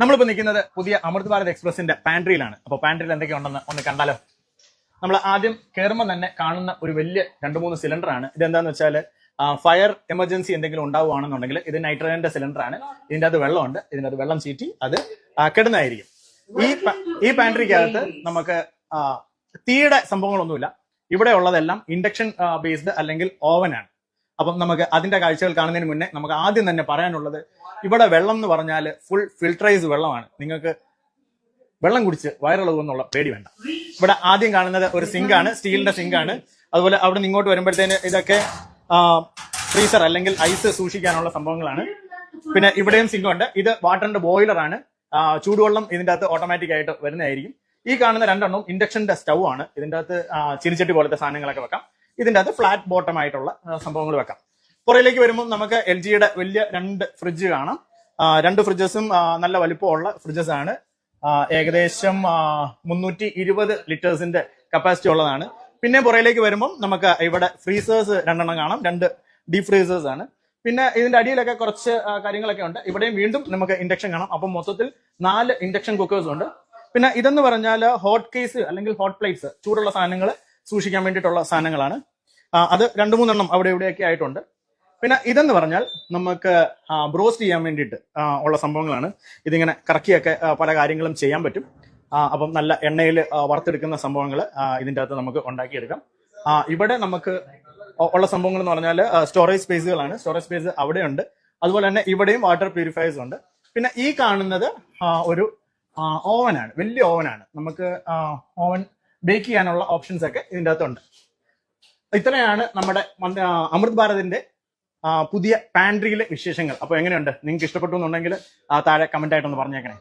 നമ്മളിപ്പോൾ നിൽക്കുന്നത് പുതിയ അമൃത് ഭാരത് എക്സ്പ്രസിന്റെ പാൻട്രിയിലാണ്. അപ്പോൾ പാൻട്രിയിൽ എന്തൊക്കെ ഉണ്ടെന്ന് ഒന്ന് കണ്ടാലോ. നമ്മൾ ആദ്യം കയറുമ്പോൾ തന്നെ കാണുന്ന ഒരു വലിയ 2-3 സിലിണ്ടറാണ്. ഇതെന്താന്ന് വെച്ചാൽ ഫയർ എമർജൻസി എന്തെങ്കിലും ഉണ്ടാവുകയാണെന്നുണ്ടെങ്കിൽ ഇത് നൈട്രജന്റെ സിലിണ്ടറാണ്. ഇതിൻ്റെ അത് വെള്ളമുണ്ട്, ഇതിൻ്റെ അത് വെള്ളം ചീറ്റി അത് കിടന്നായിരിക്കും. ഈ പാൻട്രിക്കകത്ത് നമുക്ക് തീയുടെ സംഭവങ്ങളൊന്നുമില്ല. ഇവിടെ ഉള്ളതെല്ലാം ഇൻഡക്ഷൻ ബേസ്ഡ് അല്ലെങ്കിൽ ഓവനാണ്. അപ്പം നമുക്ക് അതിന്റെ കാഴ്ചകൾ കാണുന്നതിന് മുന്നേ നമുക്ക് ആദ്യം തന്നെ പറയാനുള്ളത്, ഇവിടെ വെള്ളം എന്ന് പറഞ്ഞാൽ ഫുൾ ഫിൽട്ടറൈസ് വെള്ളമാണ്. നിങ്ങൾക്ക് വെള്ളം കുടിച്ച് വയറിളകുമെന്നുള്ള പേടി വേണ്ട. ഇവിടെ ആദ്യം കാണുന്നത് ഒരു സിങ്കാണ്, സ്റ്റീലിന്റെ സിങ്കാണ്. അതുപോലെ അവിടെ നിന്ന് ഇങ്ങോട്ട് വരുമ്പോഴത്തേന് ഇതൊക്കെ ഫ്രീസർ അല്ലെങ്കിൽ ഐസ് സൂക്ഷിക്കാനുള്ള സംഭവങ്ങളാണ്. പിന്നെ ഇവിടെയും സിങ്കുണ്ട്. ഇത് വാട്ടറിന്റെ ബോയിലറാണ്. ചൂടുവെള്ളം ഇതിൻ്റെ അകത്ത് ഓട്ടോമാറ്റിക് ആയിട്ട് വരുന്നതായിരിക്കും. ഈ കാണുന്ന 2 ഇൻഡക്ഷന്റെ സ്റ്റൗ ആണ്. ഇതിൻ്റെ അകത്ത് ചിരിച്ചട്ടി പോലത്തെ സാധനങ്ങളൊക്കെ വെക്കാം. ഇതിൻ്റെ അകത്ത് ഫ്ലാറ്റ് ബോട്ടം ആയിട്ടുള്ള സംഭവങ്ങൾ വെക്കാം. പുറയിലേക്ക് വരുമ്പോൾ നമുക്ക് LGയുടെ വലിയ 2 ഫ്രിഡ്ജ് കാണാം. 2 ഫ്രിഡ്ജസും നല്ല വലിപ്പമുള്ള ഫ്രിഡ്ജസ് ആണ്. ഏകദേശം 320 ലിറ്റേഴ്സിന്റെ കപ്പാസിറ്റി ഉള്ളതാണ്. പിന്നെ പുറയിലേക്ക് വരുമ്പോൾ നമുക്ക് ഇവിടെ ഫ്രീസേഴ്സ് 2 കാണാം. 2 ഡീപ് ഫ്രീസേഴ്സ് ആണ്. പിന്നെ ഇതിന്റെ അടിയിലൊക്കെ കുറച്ച് കാര്യങ്ങളൊക്കെ ഉണ്ട്. ഇവിടെയും വീണ്ടും നമുക്ക് ഇൻഡക്ഷൻ കാണാം. അപ്പം മൊത്തത്തിൽ 4 ഇൻഡക്ഷൻ കുക്കേഴ്സ് ഉണ്ട്. പിന്നെ ഇതെന്ന് പറഞ്ഞാൽ ഹോട്ട് കേസ് അല്ലെങ്കിൽ ഹോട്ട് പ്ലേറ്റ്സ്, ചൂടുള്ള സാധനങ്ങൾ സൂക്ഷിക്കാൻ വേണ്ടിയിട്ടുള്ള സാധനങ്ങളാണ്. അത് 2-3 അവിടെ ഇവിടെയൊക്കെ ആയിട്ടുണ്ട്. പിന്നെ ഇതെന്ന് പറഞ്ഞാൽ നമുക്ക് ബ്രോസ്റ്റ് ചെയ്യാൻ വേണ്ടിയിട്ട് ഉള്ള സംഭവങ്ങളാണ്. ഇതിങ്ങനെ കറക്കിയൊക്കെ പല കാര്യങ്ങളും ചെയ്യാൻ പറ്റും. അപ്പം നല്ല എണ്ണയിൽ വറുത്തെടുക്കുന്ന സംഭവങ്ങൾ ഇതിൻ്റെ അകത്ത് നമുക്ക് ഉണ്ടാക്കിയെടുക്കാം. ഇവിടെ നമുക്ക് ഉള്ള സംഭവങ്ങൾ എന്ന് പറഞ്ഞാൽ സ്റ്റോറേജ് സ്പേസുകളാണ്. സ്റ്റോറേജ് സ്പേസ് അവിടെയുണ്ട്. അതുപോലെ തന്നെ ഇവിടെയും വാട്ടർ പ്യൂരിഫയേഴ്സ് ഉണ്ട്. പിന്നെ ഈ കാണുന്നത് ഒരു ഓവനാണ്, വലിയ ഓവനാണ്. നമുക്ക് ഓവൻ ബേക്ക് ചെയ്യാനുള്ള ഓപ്ഷൻസ് ഒക്കെ ഇതിൻ്റെ അകത്തുണ്ട്. ഇത്രയാണ് നമ്മുടെ അമൃത് ഭാരതിന്റെ പുതിയ പാൻട്രിയിലെ വിശേഷങ്ങൾ. അപ്പോൾ എങ്ങനെയുണ്ട്? നിങ്ങൾക്ക് ഇഷ്ടപ്പെട്ടു എന്നുണ്ടെങ്കിൽ താഴെ കമന്റ് ആയിട്ടൊന്ന് പറഞ്ഞേക്കണേ.